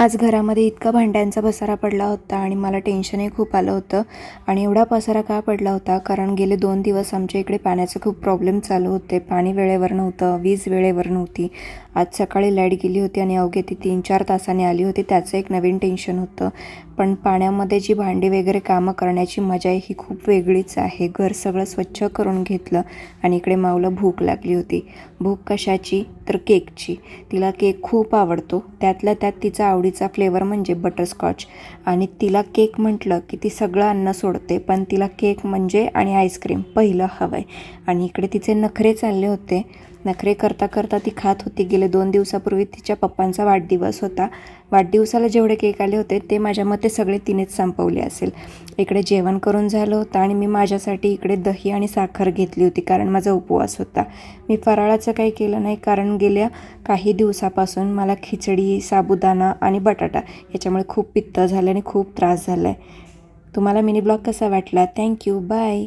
आज घरामध्ये इतका भांड्यांचा पसारा पडला होता आणि मला टेन्शनही खूप आलं होतं. आणि एवढा पसारा का पडला होता, कारण गेले 2 दिवस आमच्या इकडे पाण्याचे खूप प्रॉब्लेम चालू होते. पाणी वेळेवर नव्हतं, वीज वेळेवर नव्हती. आज सकाळी लाईट गेली होती आणि अवघे ती 3-4 तासांनी आली होती. त्याचं एक नवीन टेन्शन होतं. पण पाण्यामध्ये जी भांडी वगैरे कामं करण्याची मजा आहे ही खूप वेगळीच आहे. घर सगळं स्वच्छ करून घेतलं आणि इकडे माऊला भूक लागली होती. भूक कशाची तर केकची. तिला केक खूप आवडतो. त्यातल्या त्यात तिचा आवडीचा फ्लेवर म्हणजे बटरस्कॉच. आणि तिला केक म्हटलं की ती सगळं अन्न सोडते, पण तिला केक म्हणजे आणि आईस्क्रीम पहिलं हवं आहे. आणि इकडे तिचे नखरे चालले होते. नखरे करता करता ती खात होती. गेले 2 दिवसापूर्वी तिच्या पप्पांचा वाढदिवस होता. वाढदिवसाला जेवढे केक आले होते ते माझ्या मते सगळे तिनेच संपवले असेल. इकडे जेवण करून झालं होतं आणि मी माझ्यासाठी इकडे दही आणि साखर घेतली होती, कारण माझा उपवास होता. मी फराळाचं काही केलं नाही, कारण गेल्या काही दिवसापासून मला खिचडी, साबुदाणा आणि बटाटा याच्यामुळे खूप पित्त झालं आणि खूप त्रास झाला आहे. तुम्हाला मिनी ब्लॉग कसा वाटला? थँक्यू. बाय.